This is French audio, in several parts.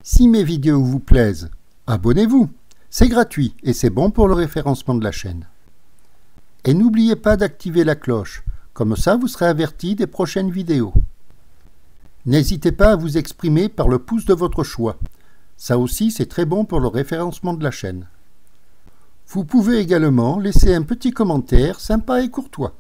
Si mes vidéos vous plaisent, abonnez-vous. C'est gratuit et c'est bon pour le référencement de la chaîne. Et n'oubliez pas d'activer la cloche, comme ça vous serez averti des prochaines vidéos. N'hésitez pas à vous exprimer par le pouce de votre choix. Ça aussi c'est très bon pour le référencement de la chaîne. Vous pouvez également laisser un petit commentaire sympa et courtois.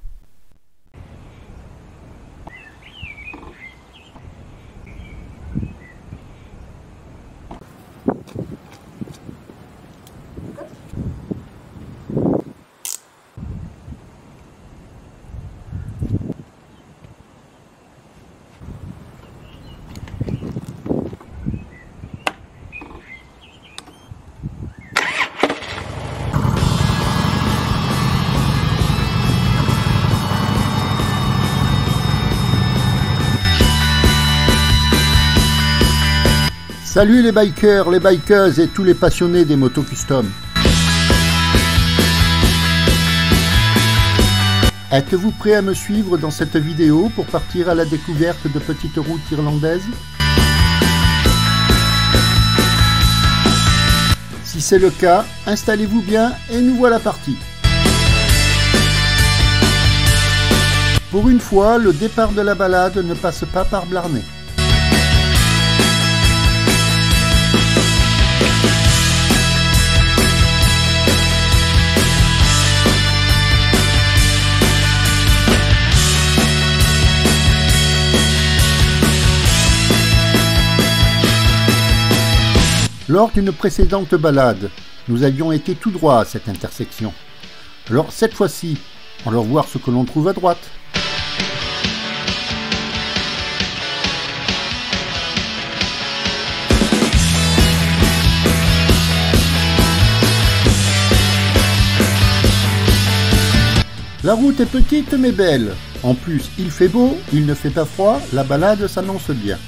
Salut les bikers, les bikeuses et tous les passionnés des motos custom. Êtes-vous prêts à me suivre dans cette vidéo pour partir à la découverte de petites routes irlandaises? Si c'est le cas, installez-vous bien et nous voilà partis. Pour une fois, le départ de la balade ne passe pas par Blarney. Lors d'une précédente balade, nous avions été tout droit à cette intersection. Alors cette fois-ci, allons voir ce que l'on trouve à droite. La route est petite mais belle. En plus, il fait beau, il ne fait pas froid, la balade s'annonce bien.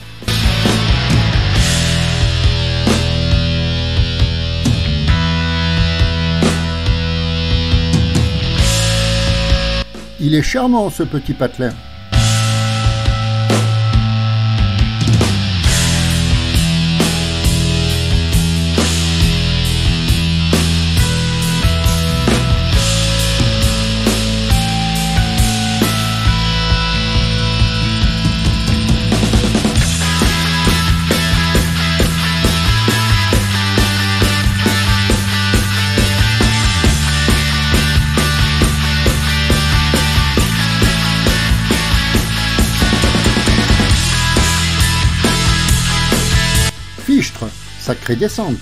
Il est charmant ce petit patelin. Fichtre, sacrée descente.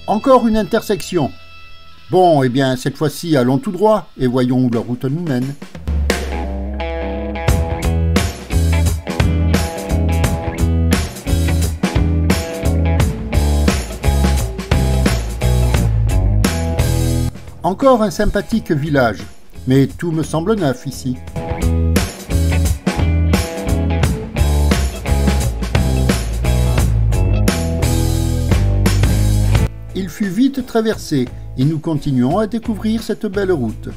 Encore une intersection. Bon, eh bien, cette fois-ci, allons tout droit et voyons où la route nous mène. Encore un sympathique village, mais tout me semble neuf ici. Il fut vite traversé et nous continuons à découvrir cette belle route.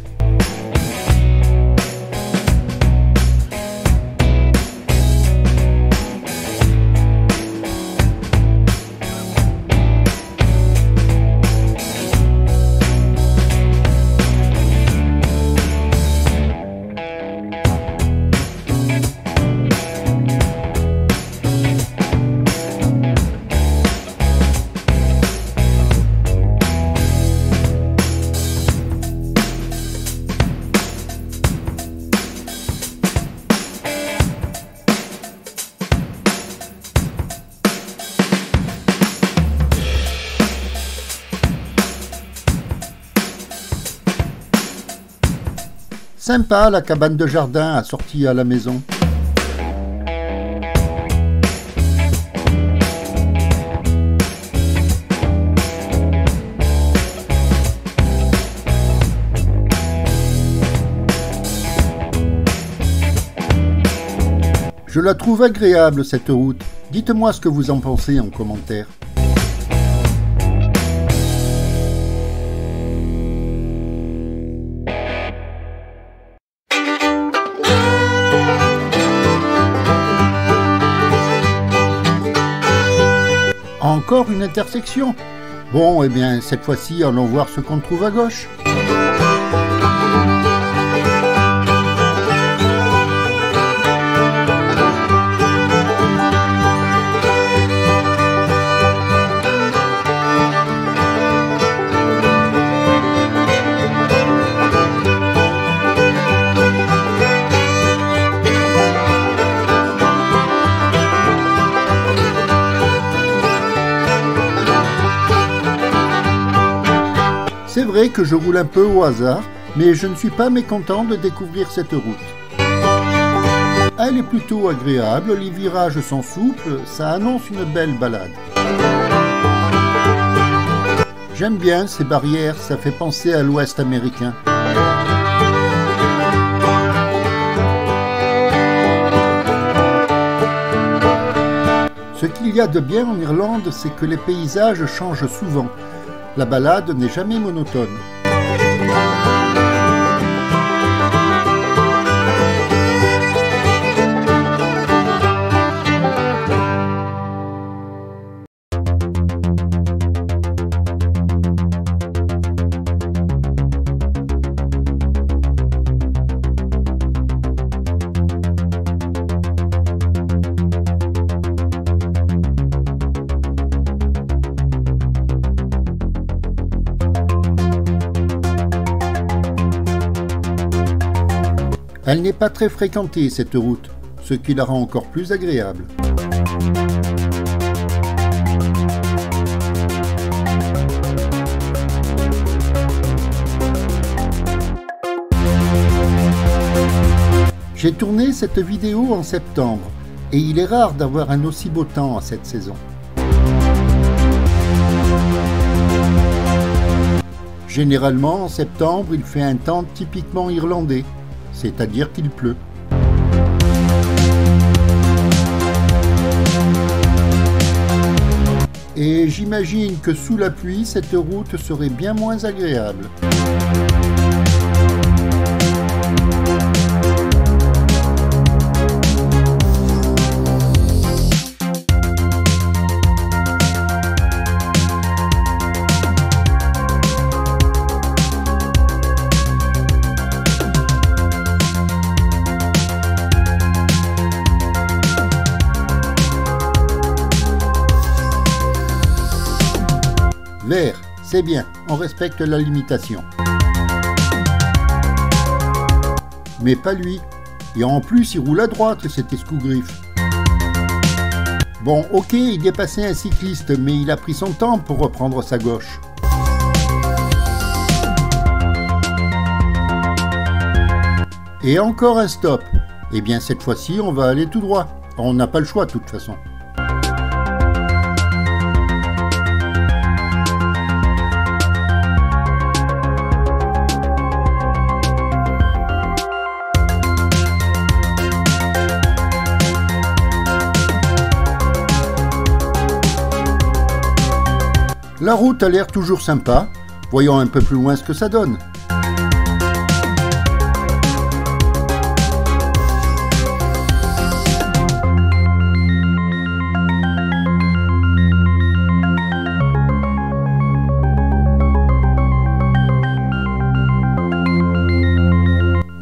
Sympa la cabane de jardin assortie à la maison. Je la trouve agréable cette route. Dites-moi ce que vous en pensez en commentaire. encore une intersection. Bon, eh bien, cette fois-ci, allons voir ce qu'on trouve à gauche. C'est vrai que je roule un peu au hasard, mais je ne suis pas mécontent de découvrir cette route. Elle est plutôt agréable, les virages sont souples, ça annonce une belle balade. J'aime bien ces barrières, ça fait penser à l'Ouest américain. Ce qu'il y a de bien en Irlande, c'est que les paysages changent souvent. La balade n'est jamais monotone. Elle n'est pas très fréquentée, cette route, ce qui la rend encore plus agréable. J'ai tourné cette vidéo en septembre, et il est rare d'avoir un aussi beau temps à cette saison. Généralement, en septembre, il fait un temps typiquement irlandais. C'est-à-dire qu'il pleut. Et j'imagine que sous la pluie, cette route serait bien moins agréable. Vert, c'est bien, on respecte la limitation. Mais pas lui. Et en plus, il roule à droite, cet escogriffe. Bon, ok, il dépassait un cycliste, mais il a pris son temps pour reprendre sa gauche. Et encore un stop. Eh bien, cette fois-ci, on va aller tout droit. On n'a pas le choix, de toute façon. La route a l'air toujours sympa, voyons un peu plus loin ce que ça donne.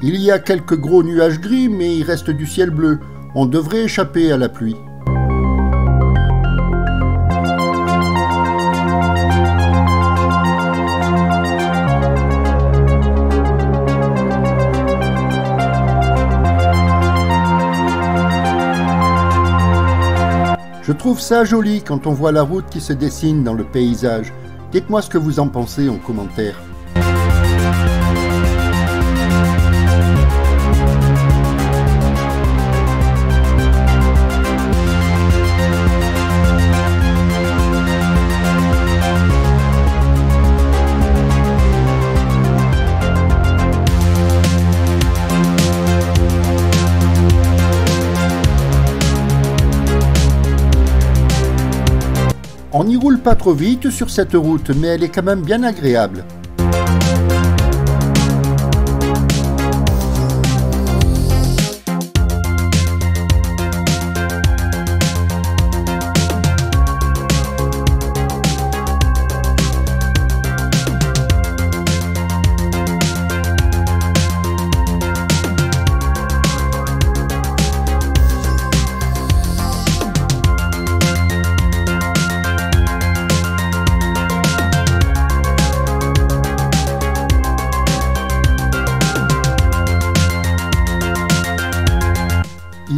Il y a quelques gros nuages gris, mais il reste du ciel bleu. On devrait échapper à la pluie. Je trouve ça joli quand on voit la route qui se dessine dans le paysage. Dites-moi ce que vous en pensez en commentaire. On n'y roule pas trop vite sur cette route, mais elle est quand même bien agréable.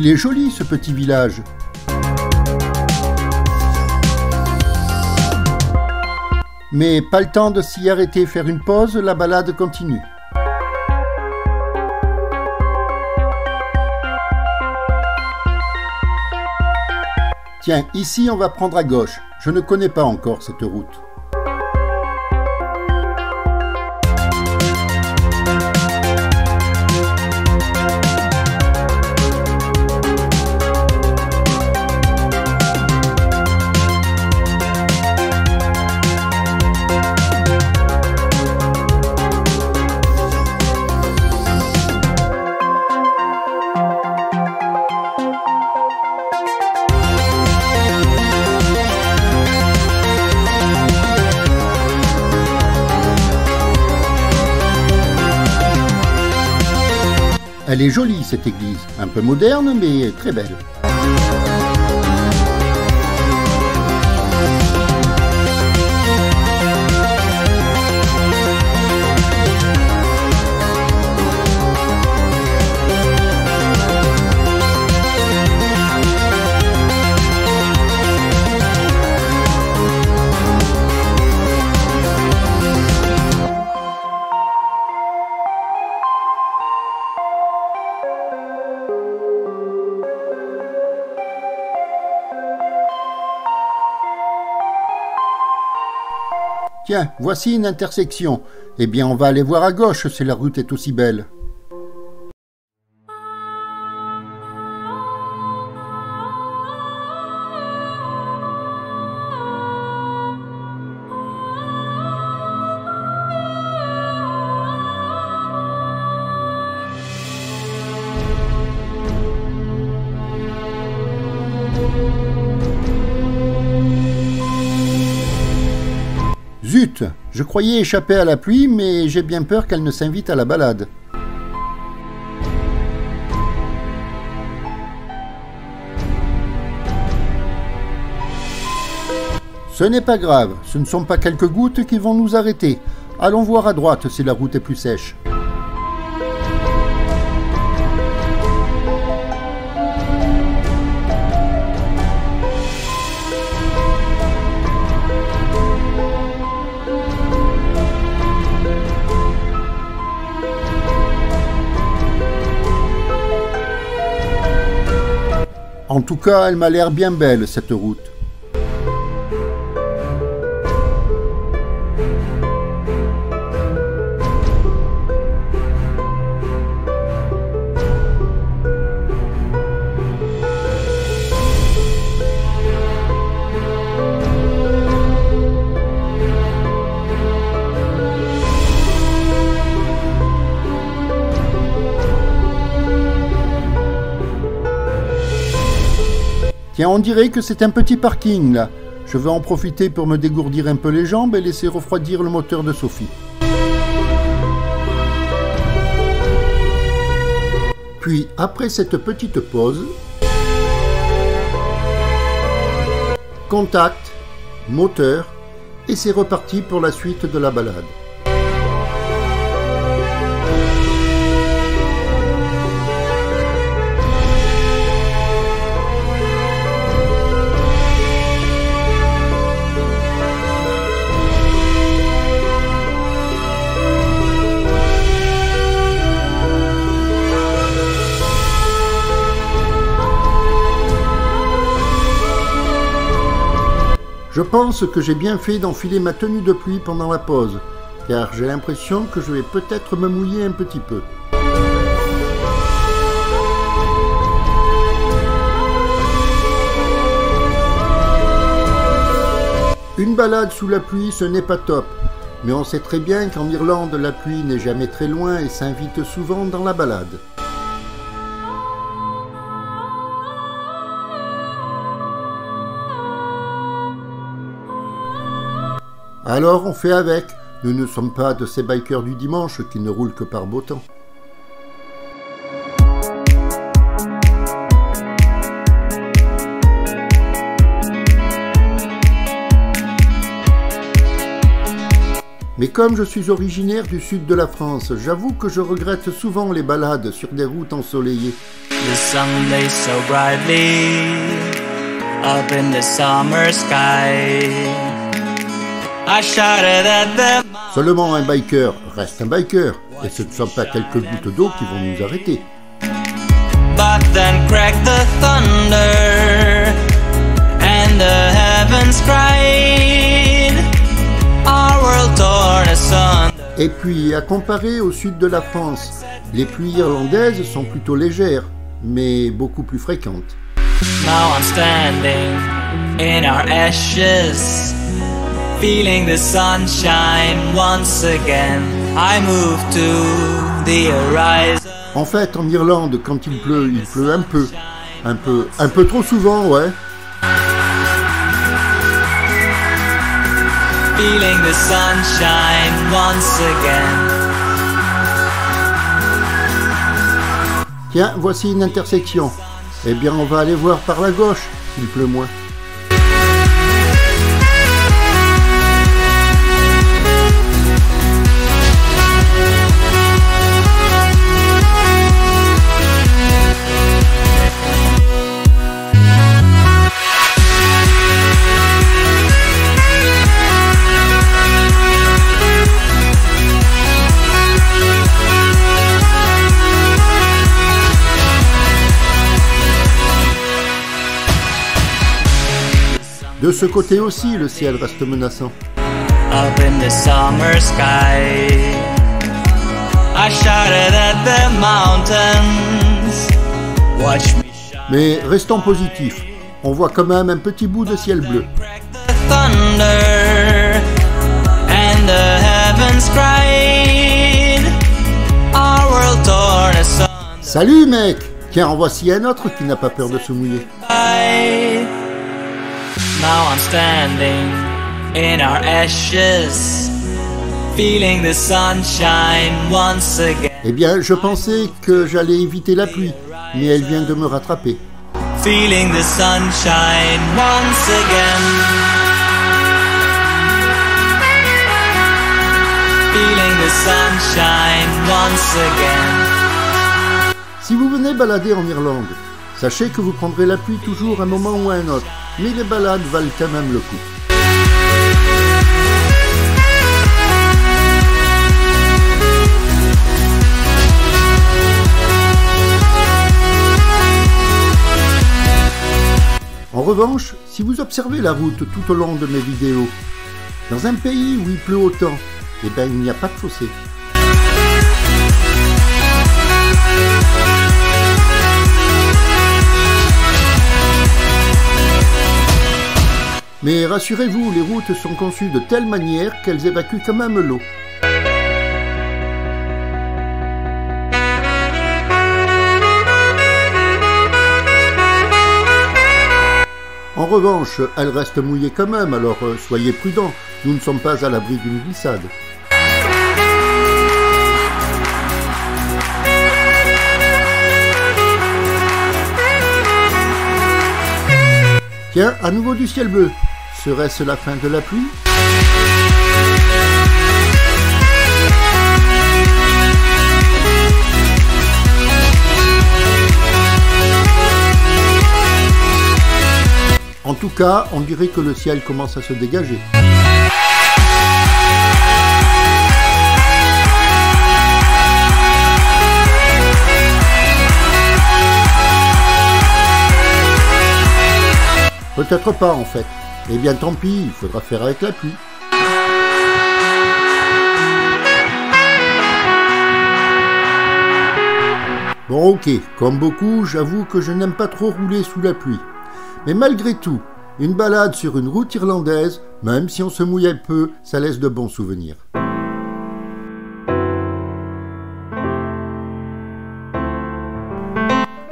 Il est joli ce petit village. Mais pas le temps de s'y arrêter faire une pause, la balade continue. Tiens, ici on va prendre à gauche. Je ne connais pas encore cette route. Elle est jolie cette église, un peu moderne mais très belle. Tiens, voici une intersection. Eh bien, on va aller voir à gauche si la route est aussi belle. Zut, je croyais échapper à la pluie, mais j'ai bien peur qu'elle ne s'invite à la balade. Ce n'est pas grave, ce ne sont pas quelques gouttes qui vont nous arrêter. Allons voir à droite si la route est plus sèche. En tout cas, elle m'a l'air bien belle, cette route. Tiens, on dirait que c'est un petit parking là. Je vais en profiter pour me dégourdir un peu les jambes et laisser refroidir le moteur de Sophie. Puis, après cette petite pause, contact, moteur, et c'est reparti pour la suite de la balade. Je pense que j'ai bien fait d'enfiler ma tenue de pluie pendant la pause, car j'ai l'impression que je vais peut-être me mouiller un petit peu. Une balade sous la pluie, ce n'est pas top, mais on sait très bien qu'en Irlande, la pluie n'est jamais très loin et s'invite souvent dans la balade. Alors on fait avec, nous ne sommes pas de ces bikers du dimanche qui ne roulent que par beau temps. Mais comme je suis originaire du sud de la France, j'avoue que je regrette souvent les balades sur des routes ensoleillées. The sun blazed so brightly up in the summer sky. I shouted at them. Seulement un biker reste un biker, et ce ne sont pas quelques gouttes d'eau qui vont nous arrêter. But then cracked the thunder, and the heavens cried. Our world torn asunder. Et puis, à comparer au sud de la France, les pluies irlandaises sont plutôt légères, mais beaucoup plus fréquentes. Now I'm standing in our ashes, feeling the sunshine once again. I move to the horizon. En fait, en Irlande, quand il pleut un peu trop souvent, ouais. Feeling the sunshine once again. Tiens, voici une intersection. Eh bien, on va aller voir par la gauche, s'il pleut moins. De ce côté aussi, le ciel reste menaçant. Up in the summer sky, I shouted at the mountains. Watch me shine. Mais restons positifs. On voit quand même un petit bout de ciel bleu. Crack the thunder, and the heavens cried. Our world torn asunder. Salut mec! Tiens, en voici un autre qui n'a pas peur de se mouiller. Now I'm standing in our ashes, feeling the sunshine once again. Eh bien, je pensais que j'allais éviter la pluie, mais elle vient de me rattraper. Feeling the sunshine once again. Feeling the sunshine once again. Si vous venez balader en Irlande, sachez que vous prendrez la pluie toujours un moment ou un autre, mais les balades valent quand même le coup. En revanche, si vous observez la route tout au long de mes vidéos, dans un pays où il pleut autant, eh bien il n'y a pas de fossé. Mais rassurez-vous, les routes sont conçues de telle manière qu'elles évacuent quand même l'eau. En revanche, elles restent mouillées quand même, alors soyez prudents, nous ne sommes pas à l'abri d'une glissade. Tiens, à nouveau du ciel bleu. Serait-ce la fin de la pluie ? En tout cas, on dirait que le ciel commence à se dégager. Peut-être pas en fait. Eh bien tant pis, il faudra faire avec la pluie. Bon ok, comme beaucoup, j'avoue que je n'aime pas trop rouler sous la pluie. Mais malgré tout, une balade sur une route irlandaise, même si on se mouille un peu, ça laisse de bons souvenirs.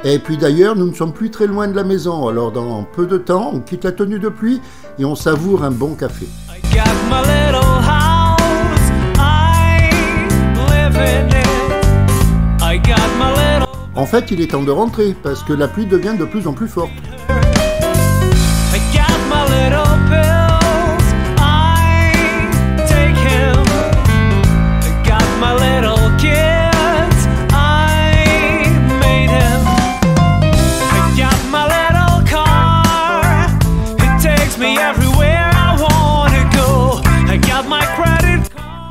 Et puis d'ailleurs, nous ne sommes plus très loin de la maison, alors dans peu de temps, on quitte la tenue de pluie et on savoure un bon café. En fait, il est temps de rentrer, parce que la pluie devient de plus en plus forte.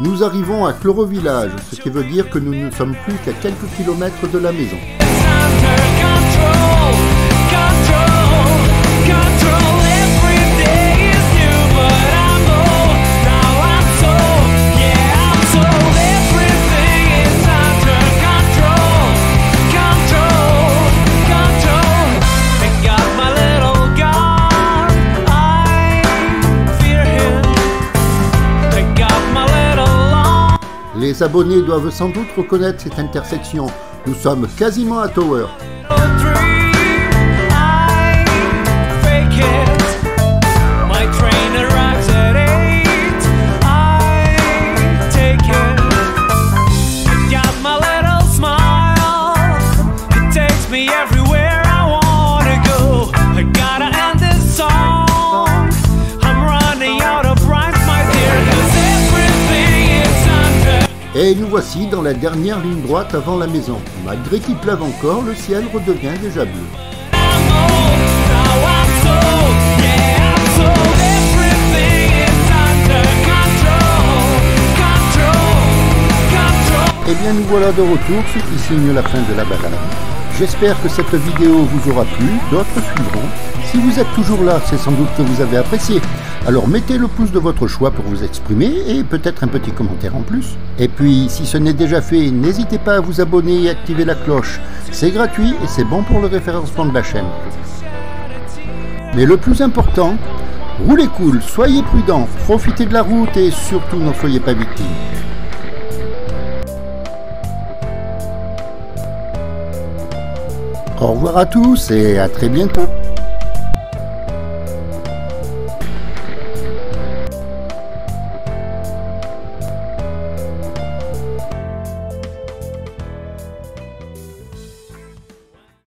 Nous arrivons à Clorovillage, ce qui veut dire que nous ne sommes plus qu'à quelques kilomètres de la maison. Les abonnés doivent sans doute reconnaître cette intersection. Nous sommes quasiment à Tower. Et nous voici dans la dernière ligne droite avant la maison. Malgré qu'il pleuve encore, le ciel redevient déjà bleu. Et bien nous voilà de retour, ce qui signe la fin de la balade. J'espère que cette vidéo vous aura plu, d'autres suivront. Si vous êtes toujours là, c'est sans doute que vous avez apprécié. Alors mettez le pouce de votre choix pour vous exprimer et peut-être un petit commentaire en plus. Et puis, si ce n'est déjà fait, n'hésitez pas à vous abonner et activer la cloche. C'est gratuit et c'est bon pour le référencement de la chaîne. Mais le plus important, roulez cool, soyez prudents, profitez de la route et surtout n'en soyez pas victimes. Au revoir à tous et à très bientôt.